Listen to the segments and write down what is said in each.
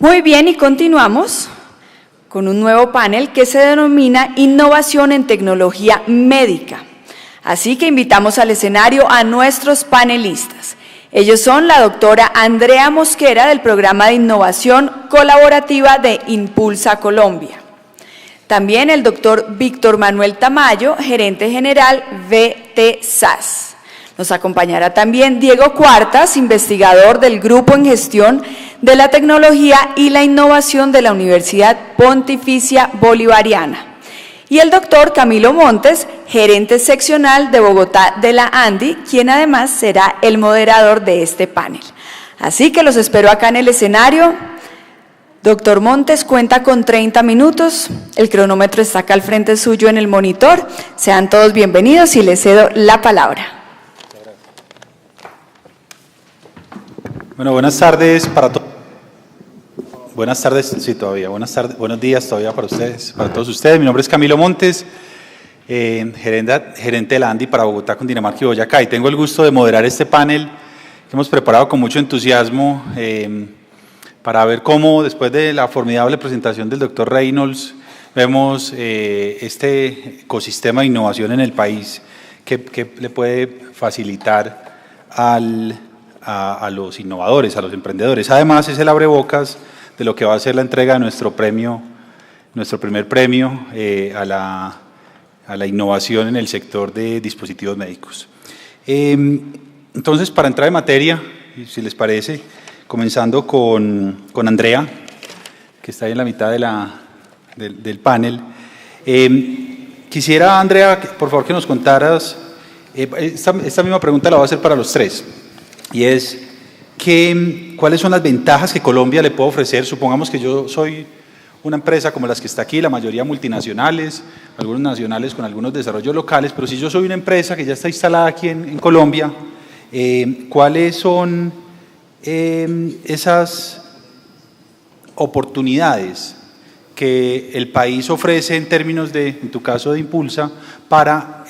Muy bien, y continuamos con un nuevo panel que se denomina Innovación en Tecnología Médica. Así que invitamos al escenario a nuestros panelistas. Ellos son la doctora Andrea Mosquera del Programa de Innovación Colaborativa de Impulsa Colombia. También el doctor Víctor Manuel Tamayo, gerente general VT SAS. Nos acompañará también Diego Cuartas, investigador del Grupo en Gestión de la Tecnología y la Innovación de la Universidad Pontificia Bolivariana. Y el doctor Camilo Montes, gerente seccional de Bogotá de la ANDI, quien además será el moderador de este panel. Así que los espero acá en el escenario. Doctor Montes cuenta con 30 minutos, el cronómetro está acá al frente suyo en el monitor. Sean todos bienvenidos y les cedo la palabra. Bueno, buenas tardes para todos. Buenas tardes, sí, todavía. Buenas tardes, buenos días todavía para ustedes, para todos ustedes. Mi nombre es Camilo Montes, gerente de la ANDI para Bogotá, Cundinamarca y Boyacá. Y tengo el gusto de moderar este panel que hemos preparado con mucho entusiasmo para ver cómo, después de la formidable presentación del doctor Reynolds, vemos este ecosistema de innovación en el país que le puede facilitar a los innovadores, a los emprendedores. Además, es el abrebocas de lo que va a ser la entrega de nuestro primer premio a la innovación en el sector de dispositivos médicos. Entonces, para entrar en materia, si les parece, comenzando con Andrea, que está ahí en la mitad del panel. Quisiera, Andrea, por favor, que nos contaras, esta misma pregunta la voy a hacer para los tres. Y es, ¿cuáles son las ventajas que Colombia le puede ofrecer? Supongamos que yo soy una empresa como las que está aquí, la mayoría multinacionales, algunos nacionales con algunos desarrollos locales, pero si yo soy una empresa que ya está instalada aquí en Colombia, ¿cuáles son esas oportunidades que el país ofrece en términos de, en tu caso de Impulsa, para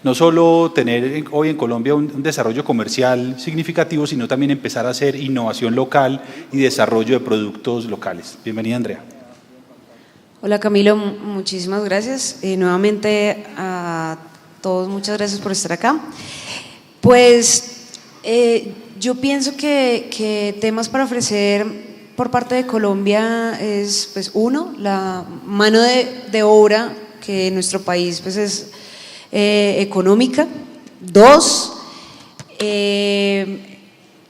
no solo tener hoy en Colombia un desarrollo comercial significativo, sino también empezar a hacer innovación local y desarrollo de productos locales? Bienvenida, Andrea. Hola Camilo, muchísimas gracias. Nuevamente a todos, muchas gracias por estar acá. Pues yo pienso que temas para ofrecer por parte de Colombia es, pues, uno, la mano de obra que en nuestro país pues es económica. Dos,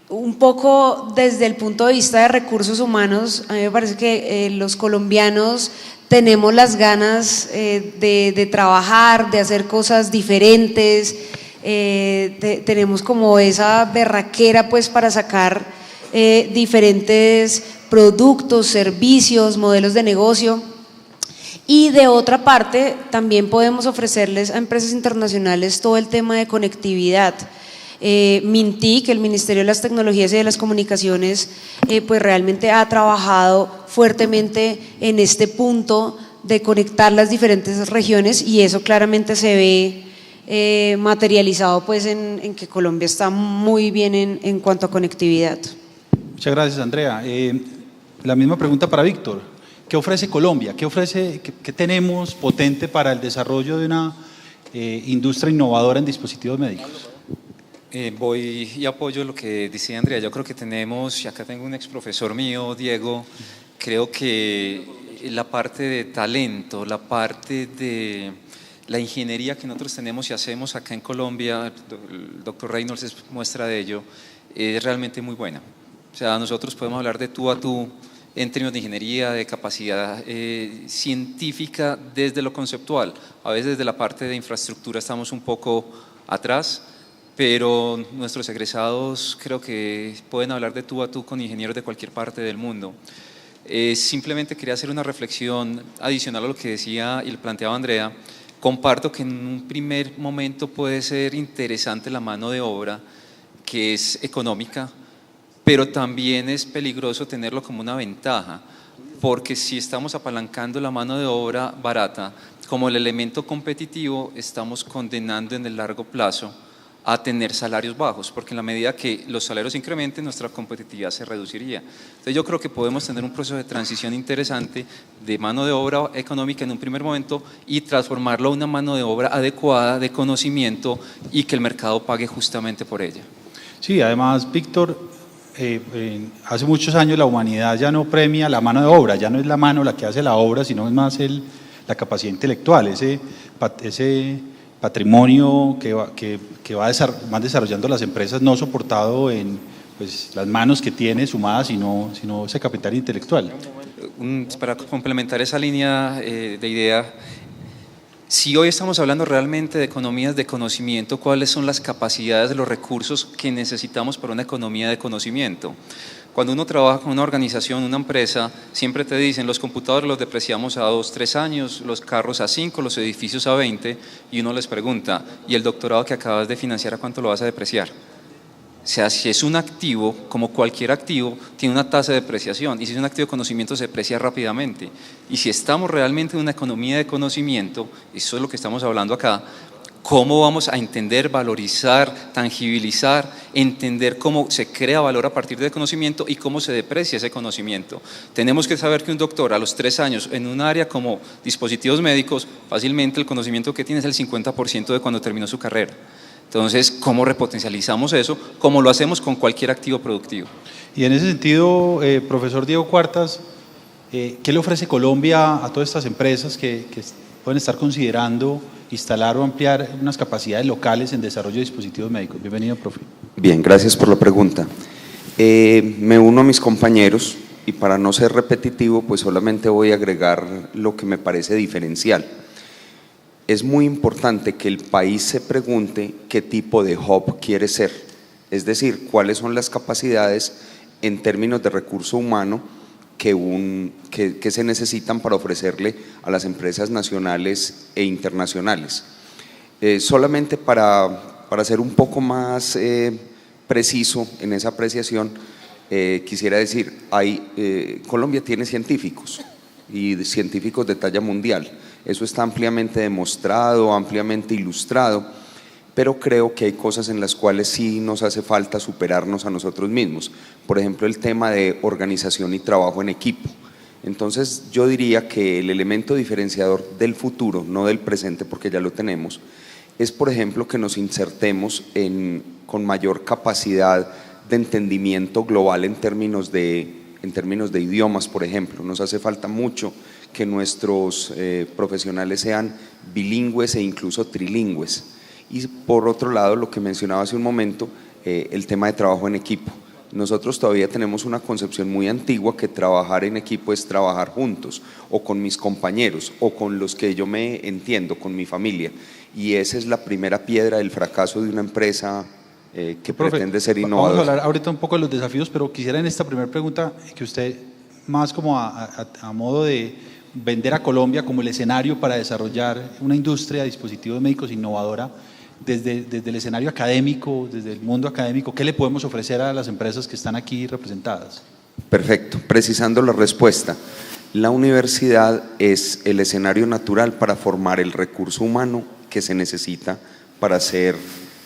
un poco desde el punto de vista de recursos humanos, a mí me parece que los colombianos tenemos las ganas de trabajar, de hacer cosas diferentes, tenemos como esa berraquera pues para sacar diferentes productos, servicios, modelos de negocio. Y de otra parte, también podemos ofrecerles a empresas internacionales todo el tema de conectividad. MINTIC, el Ministerio de las Tecnologías y de las Comunicaciones, pues realmente ha trabajado fuertemente en este punto de conectar las diferentes regiones, y eso claramente se ve materializado pues en que Colombia está muy bien en cuanto a conectividad. Muchas gracias, Andrea. La misma pregunta para Víctor. ¿Qué ofrece Colombia? ¿Qué tenemos potente para el desarrollo de una industria innovadora en dispositivos médicos? Voy y apoyo lo que decía Andrea. Yo creo que tenemos, y acá tengo un ex profesor mío, Diego, creo que la parte de talento, la parte de la ingeniería que nosotros tenemos y hacemos acá en Colombia, el doctor Reynolds es muestra de ello, es realmente muy buena. O sea, nosotros podemos hablar de tú a tú en términos de ingeniería, de capacidad científica desde lo conceptual. A veces desde la parte de infraestructura estamos un poco atrás, pero nuestros egresados creo que pueden hablar de tú a tú con ingenieros de cualquier parte del mundo. Simplemente quería hacer una reflexión adicional a lo que decía y le planteaba Andrea. Comparto que en un primer momento puede ser interesante la mano de obra, que es económica, pero también es peligroso tenerlo como una ventaja, porque si estamos apalancando la mano de obra barata como el elemento competitivo, estamos condenando en el largo plazo a tener salarios bajos, porque en la medida que los salarios incrementen, nuestra competitividad se reduciría. Entonces yo creo que podemos tener un proceso de transición interesante de mano de obra económica en un primer momento y transformarlo a una mano de obra adecuada, de conocimiento, y que el mercado pague justamente por ella. Sí, además, Víctor, hace muchos años la humanidad ya no premia la mano de obra, ya no es la mano la que hace la obra, sino es más la capacidad intelectual, ese patrimonio que van desarrollando las empresas, no soportado en pues, las manos que tiene sumadas, sino ese capital intelectual. Para complementar esa línea de idea, si hoy estamos hablando realmente de economías de conocimiento, ¿cuáles son las capacidades, los recursos que necesitamos para una economía de conocimiento? Cuando uno trabaja con una organización, una empresa, siempre te dicen los computadores los depreciamos a 2, 3 años, los carros a 5, los edificios a 20, y uno les pregunta, ¿y el doctorado que acabas de financiar a cuánto lo vas a depreciar? O sea, si es un activo, como cualquier activo, tiene una tasa de depreciación, y si es un activo de conocimiento se deprecia rápidamente. Y si estamos realmente en una economía de conocimiento, eso es lo que estamos hablando acá, ¿cómo vamos a entender, valorizar, tangibilizar, entender cómo se crea valor a partir del conocimiento y cómo se deprecia ese conocimiento? Tenemos que saber que un doctor a los 3 años en un área como dispositivos médicos, fácilmente el conocimiento que tiene es el 50% de cuando terminó su carrera. Entonces, ¿cómo repotencializamos eso? ¿Cómo lo hacemos con cualquier activo productivo? Y en ese sentido, profesor Diego Cuartas, ¿qué le ofrece Colombia a todas estas empresas que pueden estar considerando instalar o ampliar unas capacidades locales en desarrollo de dispositivos médicos? Bienvenido, profe. Bien, gracias por la pregunta. Me uno a mis compañeros y para no ser repetitivo, pues solamente voy a agregar lo que me parece diferencial. Es muy importante que el país se pregunte qué tipo de hub quiere ser, es decir, cuáles son las capacidades en términos de recurso humano que se necesitan para ofrecerle a las empresas nacionales e internacionales. Solamente para ser un poco más preciso en esa apreciación, quisiera decir, Colombia tiene científicos y científicos de talla mundial. Eso está ampliamente demostrado, ampliamente ilustrado, pero creo que hay cosas en las cuales sí nos hace falta superarnos a nosotros mismos. Por ejemplo, el tema de organización y trabajo en equipo. Entonces, yo diría que el elemento diferenciador del futuro, no del presente porque ya lo tenemos, es, por ejemplo, que nos insertemos con mayor capacidad de entendimiento global en términos de idiomas, por ejemplo. Nos hace falta mucho que nuestros profesionales sean bilingües e incluso trilingües. Y por otro lado, lo que mencionaba hace un momento, el tema de trabajo en equipo. Nosotros todavía tenemos una concepción muy antigua que trabajar en equipo es trabajar juntos, o con mis compañeros, o con los que yo me entiendo, con mi familia. Y esa es la primera piedra del fracaso de una empresa que pretende ser innovadora. Vamos a hablar ahorita un poco de los desafíos, pero quisiera en esta primera pregunta que usted, más como a modo de vender a Colombia como el escenario para desarrollar una industria de dispositivos médicos innovadora, desde el escenario académico, desde el mundo académico, ¿qué le podemos ofrecer a las empresas que están aquí representadas? Perfecto, precisando la respuesta, la universidad es el escenario natural para formar el recurso humano que se necesita para ser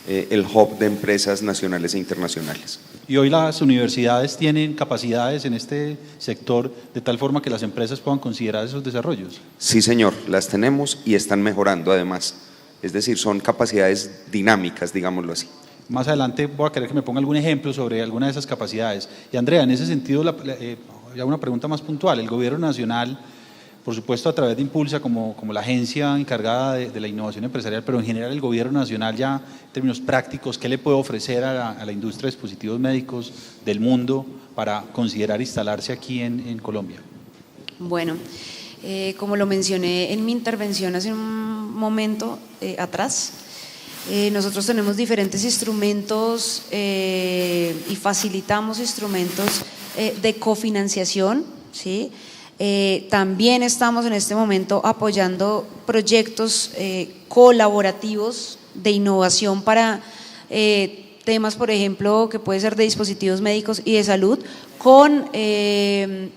el hub de empresas nacionales e internacionales. Y hoy las universidades tienen capacidades en este sector de tal forma que las empresas puedan considerar esos desarrollos. Sí, señor, las tenemos y están mejorando además. Es decir, son capacidades dinámicas, digámoslo así. Más adelante voy a querer que me ponga algún ejemplo sobre alguna de esas capacidades. Y Andrea, en ese sentido, ya una pregunta más puntual. El gobierno nacional, por supuesto a través de Impulsa como la agencia encargada de la innovación empresarial, pero en general el gobierno nacional ya en términos prácticos, ¿qué le puede ofrecer a la industria de dispositivos médicos del mundo para considerar instalarse aquí en Colombia? Bueno, como lo mencioné en mi intervención hace un momento atrás, nosotros tenemos diferentes instrumentos y facilitamos instrumentos de cofinanciación, ¿sí? También estamos en este momento apoyando proyectos colaborativos de innovación para temas, por ejemplo, que puede ser de dispositivos médicos y de salud, con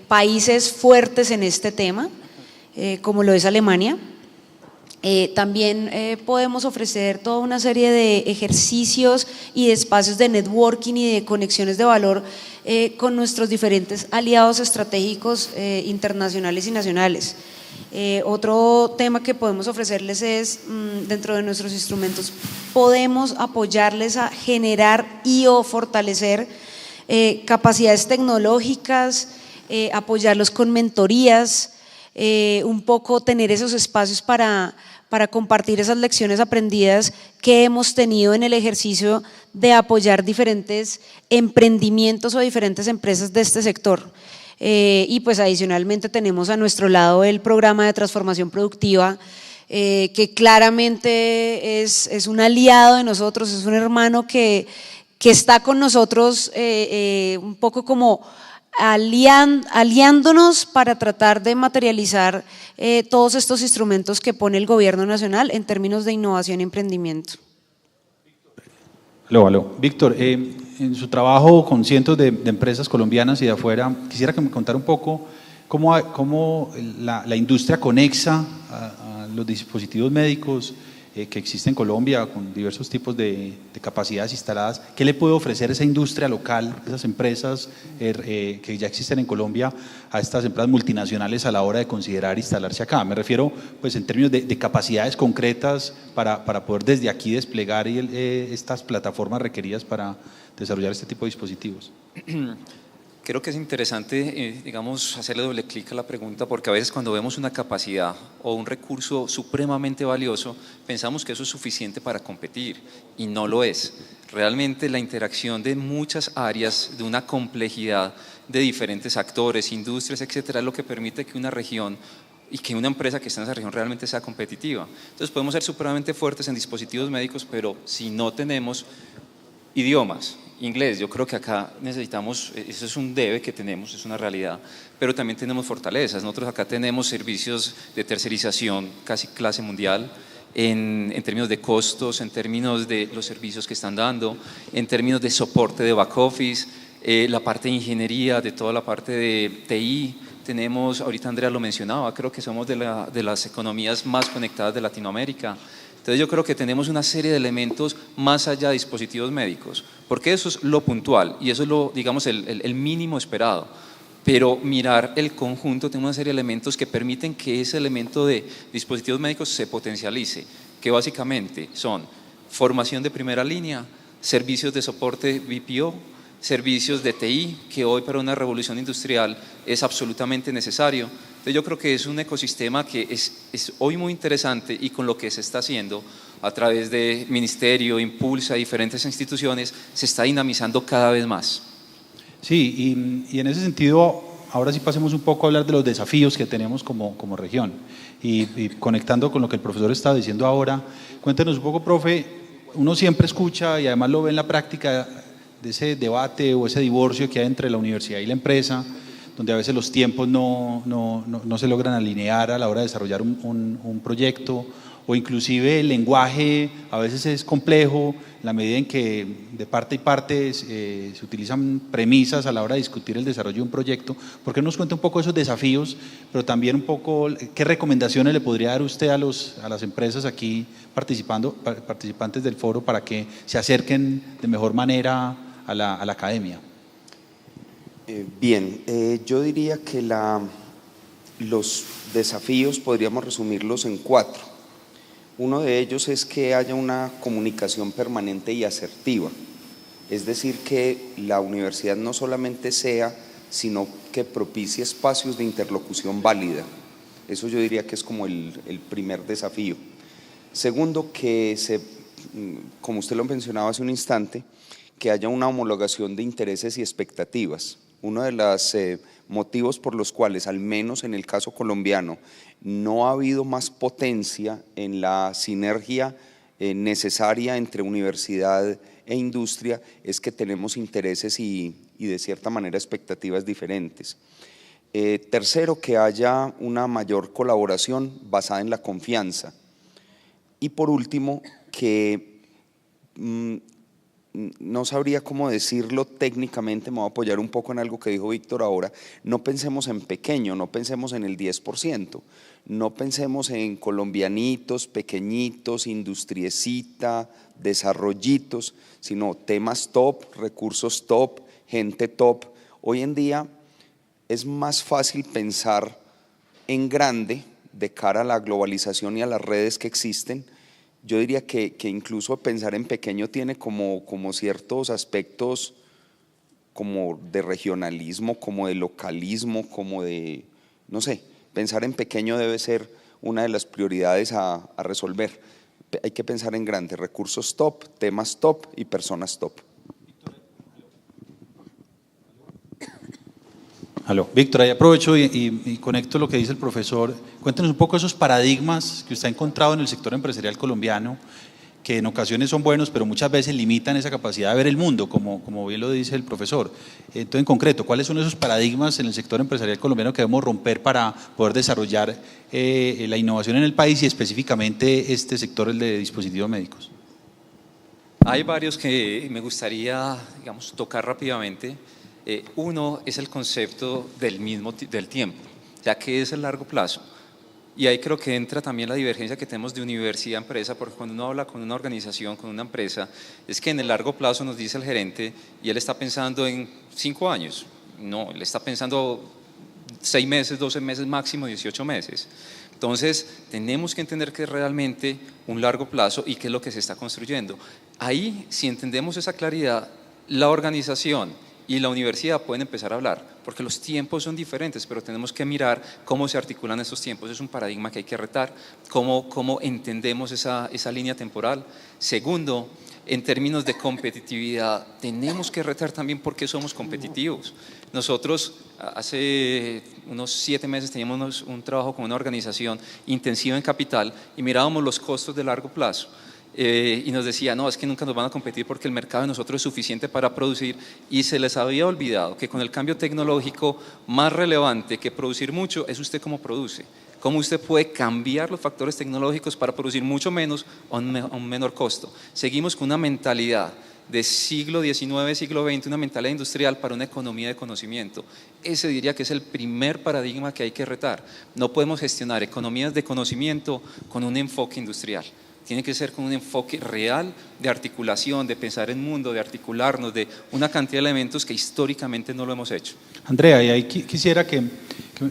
países fuertes en este tema, como lo es Alemania. También podemos ofrecer toda una serie de ejercicios y de espacios de networking y de conexiones de valor con nuestros diferentes aliados estratégicos internacionales y nacionales. Otro tema que podemos ofrecerles es, dentro de nuestros instrumentos, podemos apoyarles a generar y o fortalecer capacidades tecnológicas, apoyarlos con mentorías, un poco tener esos espacios para compartir esas lecciones aprendidas que hemos tenido en el ejercicio de apoyar diferentes emprendimientos o diferentes empresas de este sector. Y pues adicionalmente tenemos a nuestro lado el programa de transformación productiva, que claramente es un aliado de nosotros, es un hermano que está con nosotros un poco como aliándonos para tratar de materializar todos estos instrumentos que pone el gobierno nacional en términos de innovación y emprendimiento. Aló. Víctor, en su trabajo con cientos de empresas colombianas y de afuera, quisiera que me contara un poco cómo la industria conexa a los dispositivos médicos que existe en Colombia con diversos tipos de capacidades instaladas. ¿Qué le puede ofrecer esa industria local, esas empresas que ya existen en Colombia a estas empresas multinacionales a la hora de considerar instalarse acá? Me refiero pues en términos de capacidades concretas para poder desde aquí desplegar estas plataformas requeridas para desarrollar este tipo de dispositivos. Creo que es interesante, digamos, hacerle doble clic a la pregunta, porque a veces cuando vemos una capacidad o un recurso supremamente valioso, pensamos que eso es suficiente para competir, y no lo es. Realmente la interacción de muchas áreas, de una complejidad de diferentes actores, industrias, etcétera, es lo que permite que una región y que una empresa que está en esa región realmente sea competitiva. Entonces podemos ser supremamente fuertes en dispositivos médicos, pero si no tenemos idiomas, inglés, yo creo que acá necesitamos, eso es un debe que tenemos, es una realidad, pero también tenemos fortalezas. Nosotros acá tenemos servicios de tercerización casi clase mundial, en términos de costos, en términos de los servicios que están dando, en términos de soporte de back office, la parte de ingeniería, de toda la parte de TI. Tenemos, ahorita Andrea lo mencionaba, creo que somos de las economías más conectadas de Latinoamérica. Entonces yo creo que tenemos una serie de elementos más allá de dispositivos médicos, porque eso es lo puntual y eso es lo, digamos, el mínimo esperado. Pero mirar el conjunto, tenemos una serie de elementos que permiten que ese elemento de dispositivos médicos se potencialice, que básicamente son formación de primera línea, servicios de soporte BPO, servicios de TI, que hoy para una revolución industrial es absolutamente necesario. Entonces yo creo que es un ecosistema que es hoy muy interesante, y con lo que se está haciendo a través de Ministerio, Impulsa, diferentes instituciones, se está dinamizando cada vez más. Sí, y en ese sentido, ahora sí pasemos un poco a hablar de los desafíos que tenemos como región. Y conectando con lo que el profesor estaba diciendo ahora, cuéntenos un poco, profe, uno siempre escucha y además lo ve en la práctica de ese debate o ese divorcio que hay entre la universidad y la empresa, donde a veces los tiempos no se logran alinear a la hora de desarrollar un proyecto, o inclusive el lenguaje a veces es complejo en la medida en que de parte y parte se utilizan premisas a la hora de discutir el desarrollo de un proyecto. ¿Por qué nos cuenta un poco esos desafíos, pero también un poco qué recomendaciones le podría dar usted a las empresas aquí participantes del foro para que se acerquen de mejor manera a la academia? Bien, yo diría que los desafíos podríamos resumirlos en 4. Uno de ellos es que haya una comunicación permanente y asertiva, es decir, que la universidad no solamente sea, sino que propicie espacios de interlocución válida. Eso yo diría que es como el primer desafío. Segundo, que como usted lo mencionaba hace un instante, que haya una homologación de intereses y expectativas. Uno de los motivos por los cuales, al menos en el caso colombiano, no ha habido más potencia en la sinergia necesaria entre universidad e industria es que tenemos intereses y de cierta manera expectativas diferentes. Tercero, que haya una mayor colaboración basada en la confianza. Y por último, que no sabría cómo decirlo técnicamente, me voy a apoyar un poco en algo que dijo Víctor ahora, no pensemos en pequeño, no pensemos en el 10%, no pensemos en colombianitos, pequeñitos, industriecita, desarrollitos, sino temas top, recursos top, gente top. Hoy en día es más fácil pensar en grande de cara a la globalización y a las redes que existen. Yo diría que incluso pensar en pequeño tiene como ciertos aspectos como de regionalismo, como de localismo, como de, no sé, pensar en pequeño debe ser una de las prioridades a resolver. Hay que pensar en grande, recursos top, temas top y personas top. Aló. Víctor, ahí aprovecho y conecto lo que dice el profesor. Cuéntenos un poco esos paradigmas que usted ha encontrado en el sector empresarial colombiano, que en ocasiones son buenos, pero muchas veces limitan esa capacidad de ver el mundo, como bien lo dice el profesor. Entonces, en concreto, ¿cuáles son esos paradigmas en el sector empresarial colombiano que debemos romper para poder desarrollar la innovación en el país y específicamente este sector, el de dispositivos médicos? Hay varios que me gustaría, digamos, tocar rápidamente. Uno es el concepto del tiempo, ya que es el largo plazo. Y ahí creo que entra también la divergencia que tenemos de universidad a empresa, porque cuando uno habla con una organización, con una empresa, es que en el largo plazo nos dice el gerente y él está pensando en 5 años. No, él está pensando 6 meses, 12 meses máximo, 18 meses. Entonces, tenemos que entender que es realmente un largo plazo y qué es lo que se está construyendo. Ahí, si entendemos esa claridad, la organización y la universidad pueden empezar a hablar, porque los tiempos son diferentes, pero tenemos que mirar cómo se articulan esos tiempos. Es un paradigma que hay que retar, cómo entendemos esa línea temporal. Segundo, en términos de competitividad, tenemos que retar también por qué somos competitivos. Nosotros hace unos 7 meses teníamos un trabajo con una organización intensiva en capital y mirábamos los costos de largo plazo. Y nos decía, no, es que nunca nos van a competir porque el mercado de nosotros es suficiente para producir, y se les había olvidado que con el cambio tecnológico más relevante que producir mucho es usted cómo produce, cómo usted puede cambiar los factores tecnológicos para producir mucho menos a un menor costo. Seguimos con una mentalidad de siglo XIX, siglo XX, una mentalidad industrial para una economía de conocimiento. Ese diría que es el primer paradigma que hay que retar. No podemos gestionar economías de conocimiento con un enfoque industrial. Tiene que ser con un enfoque real de articulación, de pensar en mundo, de articularnos, de una cantidad de elementos que históricamente no lo hemos hecho. Andrea, y ahí quisiera que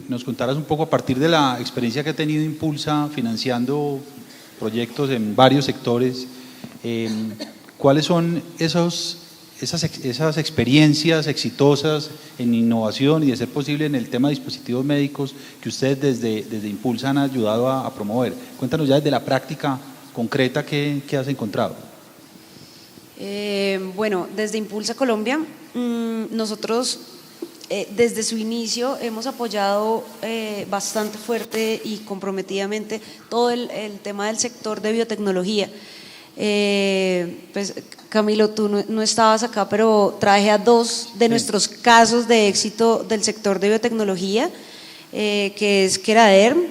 nos contaras un poco a partir de la experiencia que ha tenido Impulsa financiando proyectos en varios sectores, ¿cuáles son esas experiencias exitosas en innovación y de ser posible en el tema de dispositivos médicos que ustedes desde Impulsa han ayudado a promover? Cuéntanos ya desde la práctica concreta, ¿qué has encontrado? Bueno, desde Impulsa Colombia, nosotros desde su inicio hemos apoyado bastante fuerte y comprometidamente todo el tema del sector de biotecnología. Pues Camilo, tú no estabas acá, pero traje a 2 de nuestros casos de éxito del sector de biotecnología, que es Keraderm,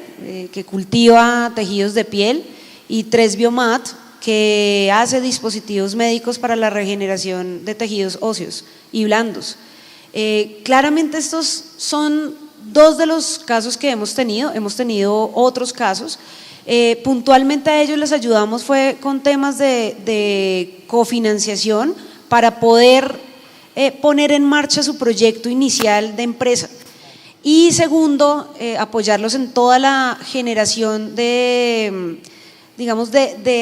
que cultiva tejidos de piel, y 3 Biomat, que hace dispositivos médicos para la regeneración de tejidos óseos y blandos. Claramente estos son 2 de los casos que hemos tenido otros casos. Puntualmente a ellos les ayudamos fue con temas de cofinanciación para poder poner en marcha su proyecto inicial de empresa. Y segundo, apoyarlos en toda la generación de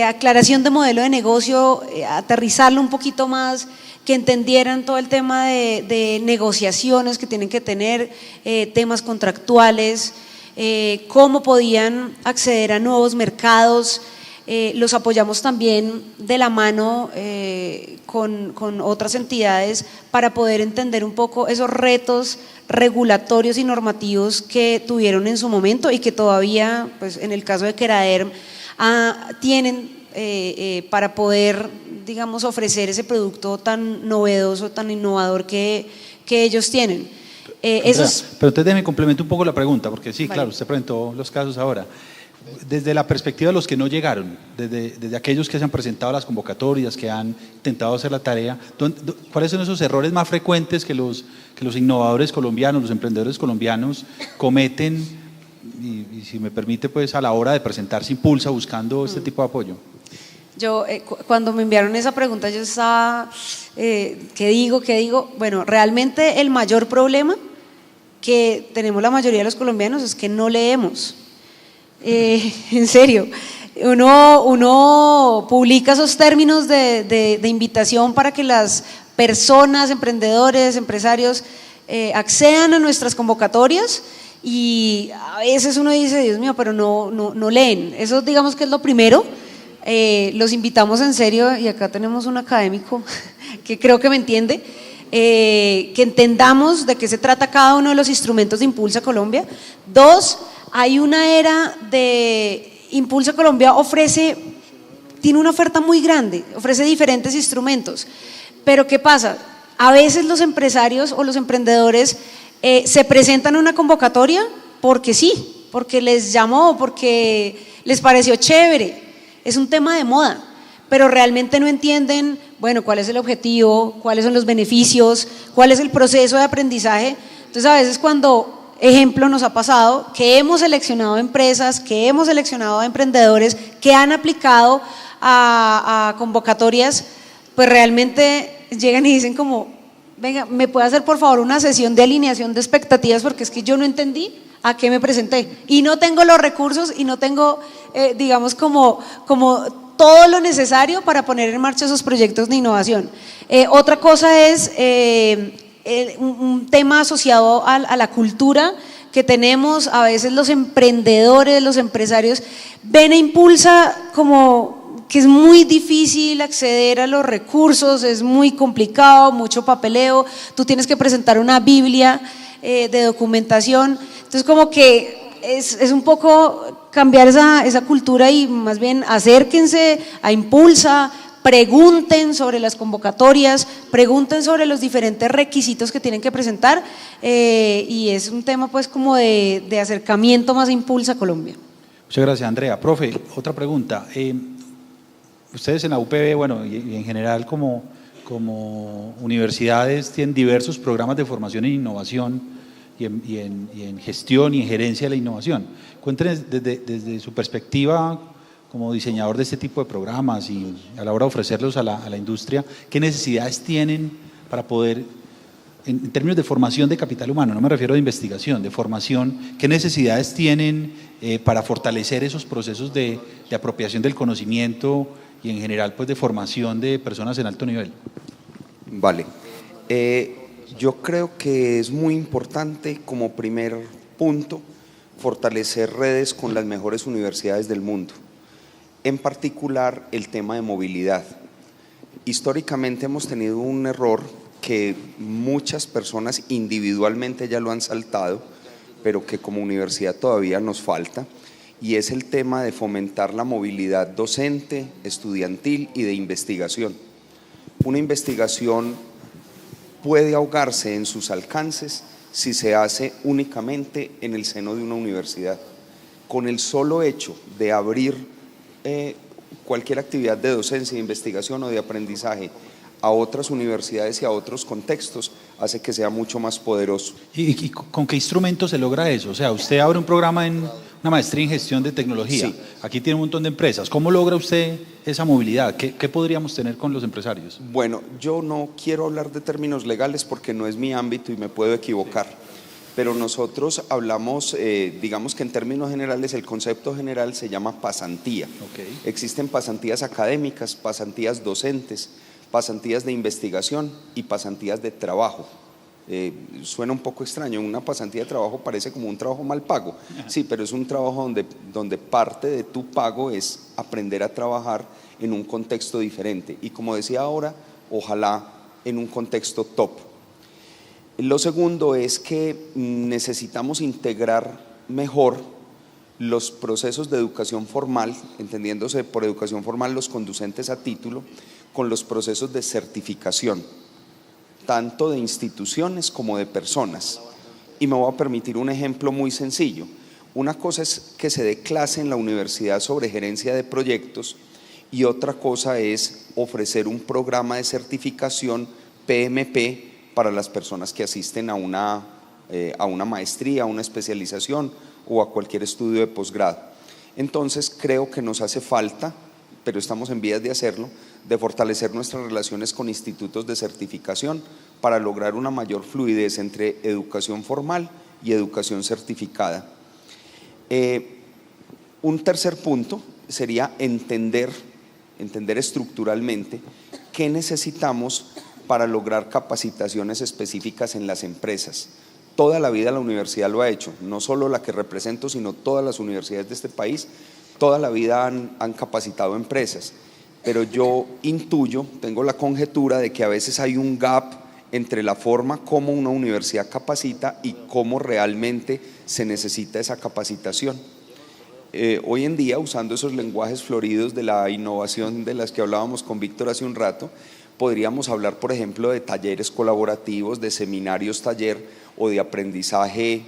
aclaración de modelo de negocio, aterrizarlo un poquito más, que entendieran todo el tema de negociaciones que tienen que tener, temas contractuales, cómo podían acceder a nuevos mercados. Los apoyamos también de la mano con otras entidades para poder entender un poco esos retos regulatorios y normativos que tuvieron en su momento y que todavía, pues en el caso de Keraderm, tienen para poder, digamos, ofrecer ese producto tan novedoso, tan innovador que ellos tienen. Pero entonces déjeme complementar un poco la pregunta, porque sí, Vale. claro, usted presentó los casos ahora, desde la perspectiva de los que no llegaron, desde aquellos que se han presentado a las convocatorias, que han intentado hacer la tarea, ¿cuáles son esos errores más frecuentes que los innovadores colombianos, los emprendedores colombianos cometen, y si me permite, pues a la hora de presentarse Impulsa buscando este tipo de apoyo? Yo, cuando me enviaron esa pregunta, yo estaba, ¿qué digo? Bueno, realmente el mayor problema que tenemos la mayoría de los colombianos es que no leemos. En serio, uno publica esos términos de invitación para que las personas, emprendedores, empresarios accedan a nuestras convocatorias, y a veces uno dice, Dios mío, pero no leen. Eso, digamos, que es lo primero. Los invitamos en serio, y acá tenemos un académico que creo que me entiende, que entendamos de qué se trata cada uno de los instrumentos de Impulsa Colombia. Dos, hay una era de Impulsa Colombia tiene una oferta muy grande, ofrece diferentes instrumentos, pero ¿qué pasa? A veces los empresarios o los emprendedores se presentan a una convocatoria porque sí, porque les llamó, porque les pareció chévere, es un tema de moda, pero realmente no entienden, bueno, cuál es el objetivo, cuáles son los beneficios, cuál es el proceso de aprendizaje. Entonces, a veces cuando, ejemplo, nos ha pasado que hemos seleccionado empresas, que hemos seleccionado emprendedores que han aplicado a convocatorias, pues realmente llegan y dicen como, venga, ¿me puede hacer por favor una sesión de alineación de expectativas? Porque es que yo no entendí a qué me presenté y no tengo los recursos y no tengo, digamos, como todo lo necesario para poner en marcha esos proyectos de innovación. Otra cosa es un tema asociado a la cultura que tenemos. A veces los emprendedores, los empresarios ven a Impulsa como que es muy difícil acceder a los recursos, es muy complicado, mucho papeleo, tú tienes que presentar una biblia de documentación. Entonces, como que es un poco cambiar esa cultura y más bien acérquense a Impulsa, pregunten sobre las convocatorias, pregunten sobre los diferentes requisitos que tienen que presentar, y es un tema pues como de acercamiento más a Impulsa Colombia. Muchas gracias, Andrea. Profe, otra pregunta. Ustedes en la UPB, bueno, y en general como universidades tienen diversos programas de formación en innovación y en gestión y en gerencia de la innovación. Cuéntenos desde su perspectiva como diseñador de este tipo de programas y a la hora de ofrecerlos a la industria, ¿qué necesidades tienen para poder, en términos de formación de capital humano, no me refiero a investigación, de formación, qué necesidades tienen para fortalecer esos procesos de apropiación del conocimiento y en general pues de formación de personas en alto nivel? Vale, yo creo que es muy importante como primer punto fortalecer redes con las mejores universidades del mundo, en particular el tema de movilidad. Históricamente hemos tenido un error que muchas personas individualmente ya lo han saltado, pero que como universidad todavía nos falta, y es el tema de fomentar la movilidad docente, estudiantil y de investigación. Una investigación puede ahogarse en sus alcances si se hace únicamente en el seno de una universidad. Con el solo hecho de abrir cualquier actividad de docencia, de investigación o de aprendizaje a otras universidades y a otros contextos, hace que sea mucho más poderoso. ¿Y con qué instrumento se logra eso? O sea, usted abre un programa en una maestría en gestión de tecnología, sí. Aquí tiene un montón de empresas. ¿Cómo logra usted esa movilidad? ¿Qué podríamos tener con los empresarios? Bueno, yo no quiero hablar de términos legales porque no es mi ámbito y me puedo equivocar, pero nosotros hablamos, digamos que en términos generales, el concepto general se llama pasantía. Okay. Existen pasantías académicas, pasantías docentes, pasantías de investigación y pasantías de trabajo. Suena un poco extraño, una pasantía de trabajo parece como un trabajo mal pago, sí, pero es un trabajo donde parte de tu pago es aprender a trabajar en un contexto diferente y, como decía ahora, ojalá en un contexto top. Lo segundo es que necesitamos integrar mejor los procesos de educación formal, entendiéndose por educación formal los conducentes a título, con los procesos de certificación, tanto de instituciones como de personas. Y me voy a permitir un ejemplo muy sencillo. Una cosa es que se dé clase en la universidad sobre gerencia de proyectos y otra cosa es ofrecer un programa de certificación PMP para las personas que asisten a una maestría, a una especialización o a cualquier estudio de posgrado. Entonces creo que nos hace falta, pero estamos en vías de hacerlo, de fortalecer nuestras relaciones con institutos de certificación para lograr una mayor fluidez entre educación formal y educación certificada. Un tercer punto sería entender estructuralmente qué necesitamos para lograr capacitaciones específicas en las empresas. Toda la vida la universidad lo ha hecho, no solo la que represento, sino todas las universidades de este país, toda la vida han capacitado empresas, pero yo intuyo, tengo la conjetura de que a veces hay un gap entre la forma como una universidad capacita y cómo realmente se necesita esa capacitación. Hoy en día, usando esos lenguajes floridos de la innovación de las que hablábamos con Víctor hace un rato, podríamos hablar, por ejemplo, de talleres colaborativos, de seminarios taller o de aprendizaje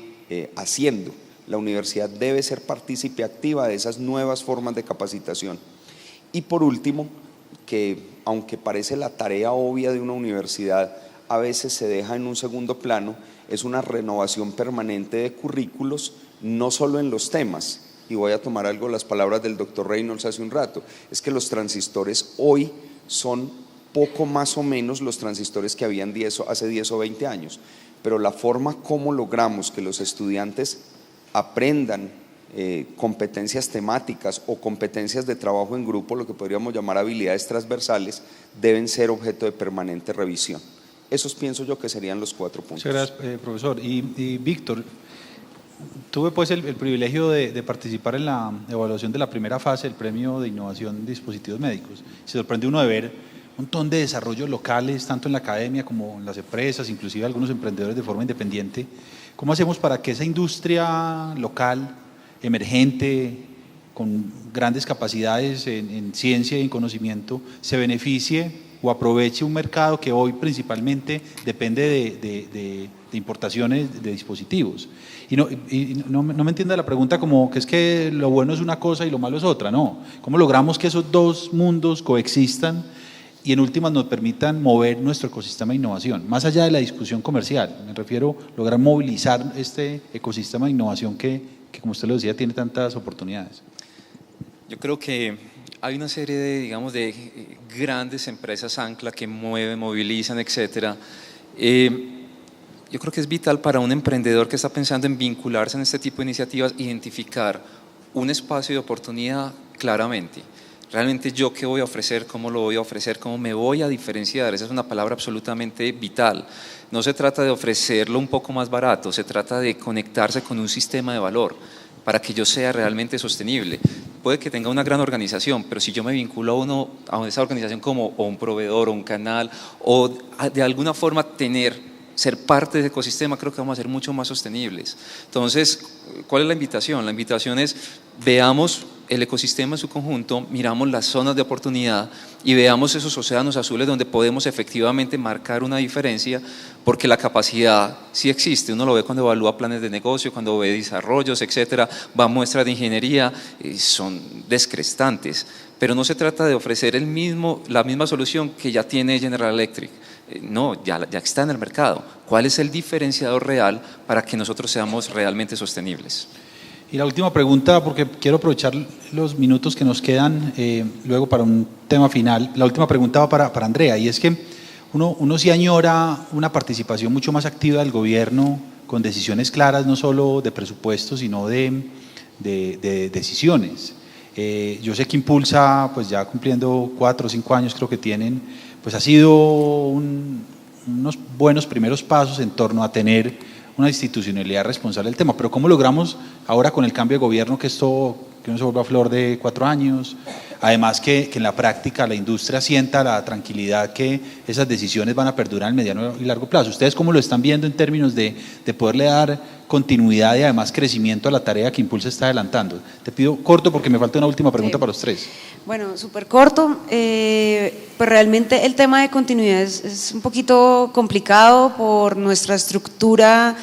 haciendo. La universidad debe ser partícipe activa de esas nuevas formas de capacitación. Y por último, que aunque parece la tarea obvia de una universidad, a veces se deja en un segundo plano, es una renovación permanente de currículos, no solo en los temas, y voy a tomar algo las palabras del doctor Reynolds hace un rato, es que los transistores hoy son poco más o menos los transistores que habían hace 10 o 20 años, pero la forma como logramos que los estudiantes aprendan competencias temáticas o competencias de trabajo en grupo, lo que podríamos llamar habilidades transversales, deben ser objeto de permanente revisión. Esos pienso yo que serían los 4 puntos. Muchas gracias, profesor. Y Víctor, tuve pues el privilegio de participar en la evaluación de la primera fase del Premio de Innovación de Dispositivos Médicos. Se sorprende uno de ver un montón de desarrollos locales, tanto en la academia como en las empresas, inclusive algunos emprendedores de forma independiente. ¿Cómo hacemos para que esa industria local, emergente, con grandes capacidades en ciencia y en conocimiento, se beneficie o aproveche un mercado que hoy principalmente depende de importaciones de dispositivos? Y no me entienda la pregunta como que es que lo bueno es una cosa y lo malo es otra, no. ¿Cómo logramos que esos dos mundos coexistan y en últimas nos permitan mover nuestro ecosistema de innovación? Más allá de la discusión comercial, me refiero a lograr movilizar este ecosistema de innovación que como usted lo decía, tiene tantas oportunidades. Yo creo que hay una serie de, digamos, de grandes empresas ancla que mueven, movilizan, etcétera. Yo creo que es vital para un emprendedor que está pensando en vincularse en este tipo de iniciativas, identificar un espacio de oportunidad claramente. Realmente yo qué voy a ofrecer, cómo lo voy a ofrecer, cómo me voy a diferenciar, esa es una palabra absolutamente vital. No se trata de ofrecerlo un poco más barato, se trata de conectarse con un sistema de valor para que yo sea realmente sostenible. Puede que tenga una gran organización, pero si yo me vinculo a esa organización como o un proveedor o un canal o de alguna forma ser parte del ecosistema, creo que vamos a ser mucho más sostenibles. Entonces, ¿cuál es la invitación? La invitación es veamos el ecosistema en su conjunto, miramos las zonas de oportunidad y veamos esos océanos azules donde podemos efectivamente marcar una diferencia, porque la capacidad sí existe, uno lo ve cuando evalúa planes de negocio, cuando ve desarrollos, etcétera, va a muestras de ingeniería, son descrestantes, pero no se trata de ofrecer la misma solución que ya tiene General Electric. No, ya está en el mercado. ¿Cuál es el diferenciador real para que nosotros seamos realmente sostenibles? Y la última pregunta, porque quiero aprovechar los minutos que nos quedan luego para un tema final. La última pregunta va para Andrea, y es que uno sí añora una participación mucho más activa del gobierno con decisiones claras, no solo de presupuestos, sino de decisiones. Yo sé que Impulsa, pues ya cumpliendo 4 o 5 años creo que tienen, pues ha sido unos buenos primeros pasos en torno a tener una institucionalidad responsable del tema, pero ¿cómo logramos ahora con el cambio de gobierno que no se vuelva a flor de 4 años? Además que en la práctica la industria sienta la tranquilidad que esas decisiones van a perdurar en mediano y largo plazo. ¿Ustedes cómo lo están viendo en términos de poderle dar continuidad y además crecimiento a la tarea que Impulsa está adelantando? Te pido corto porque me falta una última pregunta para los 3. Bueno, súper corto. Pues realmente el tema de continuidad es un poquito complicado por nuestra estructura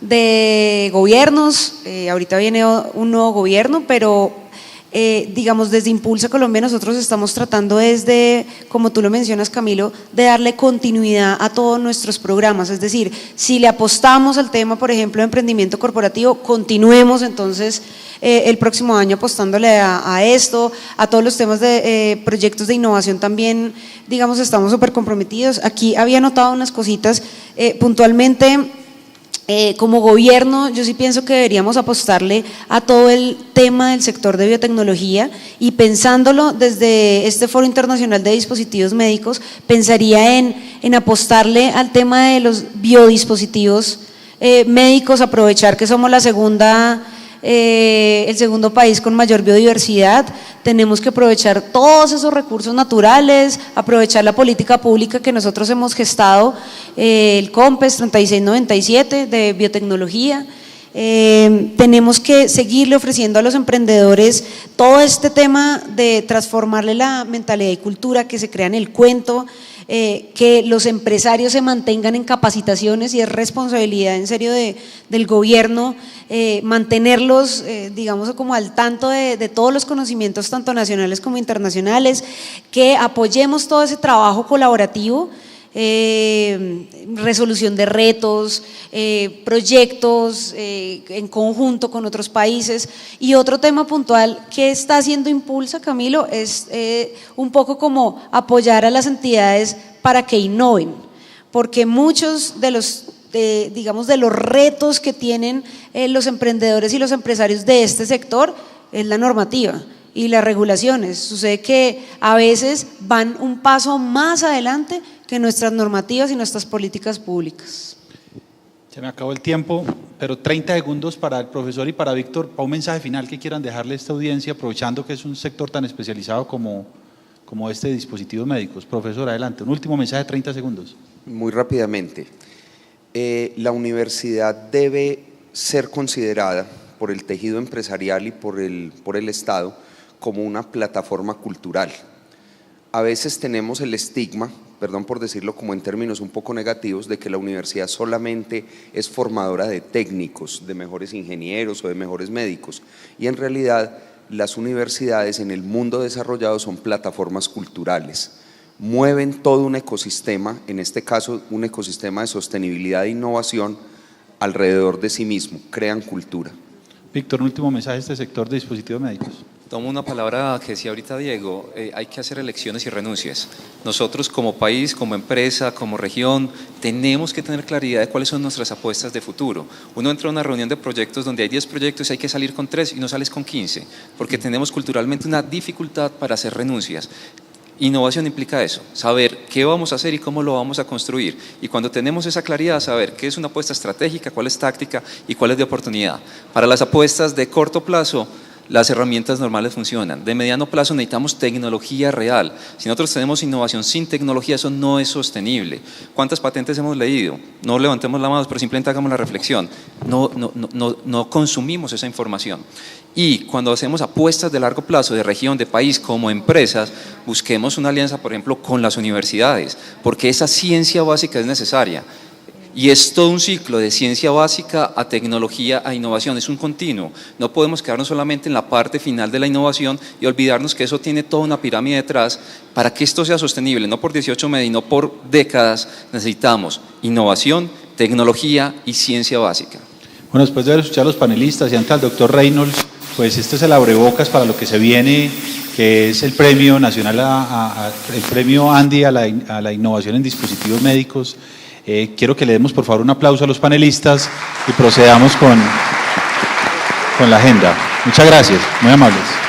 de gobiernos, ahorita viene un nuevo gobierno, pero digamos desde Impulsa Colombia nosotros estamos tratando desde, como tú lo mencionas Camilo, de darle continuidad a todos nuestros programas, es decir, si le apostamos al tema, por ejemplo, de emprendimiento corporativo, continuemos entonces el próximo año apostándole a esto, a todos los temas de proyectos de innovación también, digamos, estamos súper comprometidos. Aquí había notado unas cositas puntualmente. Como gobierno, yo sí pienso que deberíamos apostarle a todo el tema del sector de biotecnología y pensándolo desde este Foro Internacional de Dispositivos Médicos, pensaría en apostarle al tema de los biodispositivos médicos, aprovechar que somos el segundo país con mayor biodiversidad, tenemos que aprovechar todos esos recursos naturales, aprovechar la política pública que nosotros hemos gestado, el COMPES 3697 de biotecnología. Tenemos que seguirle ofreciendo a los emprendedores todo este tema de transformarle la mentalidad y cultura, que se crean el cuento, que los empresarios se mantengan en capacitaciones y es responsabilidad en serio del gobierno mantenerlos digamos como al tanto de todos los conocimientos tanto nacionales como internacionales, que apoyemos todo ese trabajo colaborativo, resolución de retos, proyectos en conjunto con otros países. Y otro tema puntual que está haciendo Impulsa, Camilo, es un poco como apoyar a las entidades para que innoven, porque muchos de los digamos de los retos que tienen los emprendedores y los empresarios de este sector es la normativa y las regulaciones. Sucede que a veces van un paso más adelante que nuestras normativas y nuestras políticas públicas. Se me acabó el tiempo, pero 30 segundos para el profesor y para Víctor, para un mensaje final que quieran dejarle a esta audiencia, aprovechando que es un sector tan especializado como este de dispositivos médicos. Profesor, adelante, un último mensaje de 30 segundos. Muy rápidamente. La universidad debe ser considerada por el tejido empresarial y por el Estado como una plataforma cultural. A veces tenemos el estigma, perdón por decirlo como en términos un poco negativos, de que la universidad solamente es formadora de técnicos, de mejores ingenieros o de mejores médicos, y en realidad las universidades en el mundo desarrollado son plataformas culturales, mueven todo un ecosistema, en este caso un ecosistema de sostenibilidad e innovación alrededor de sí mismo, crean cultura. Víctor, un último mensaje de este sector de dispositivos médicos. Tomo una palabra que decía ahorita Diego, hay que hacer elecciones y renuncias. Nosotros como país, como empresa, como región, tenemos que tener claridad de cuáles son nuestras apuestas de futuro. Uno entra a una reunión de proyectos donde hay 10 proyectos y hay que salir con 3 y no sales con 15, porque tenemos culturalmente una dificultad para hacer renuncias. Innovación implica eso, saber qué vamos a hacer y cómo lo vamos a construir, y cuando tenemos esa claridad, saber qué es una apuesta estratégica, cuál es táctica y cuál es de oportunidad. Para las apuestas de corto plazo, las herramientas normales funcionan. De mediano plazo necesitamos tecnología real. Si nosotros tenemos innovación sin tecnología, eso no es sostenible. ¿Cuántas patentes hemos leído? No levantemos la mano, pero simplemente hagamos la reflexión. No consumimos esa información. Y cuando hacemos apuestas de largo plazo, de región, de país, como empresas, busquemos una alianza, por ejemplo, con las universidades, porque esa ciencia básica es necesaria. Y es todo un ciclo de ciencia básica a tecnología a innovación, es un continuo. No podemos quedarnos solamente en la parte final de la innovación y olvidarnos que eso tiene toda una pirámide detrás. Para que esto sea sostenible, no por 18 meses, no por décadas, necesitamos innovación, tecnología y ciencia básica. Bueno, después de escuchar a los panelistas y antes al doctor Reynolds, pues este es el abrebocas para lo que se viene, que es el premio nacional, el premio Andy a la innovación en dispositivos médicos. Quiero que le demos por favor un aplauso a los panelistas y procedamos con la agenda. Muchas gracias, muy amables.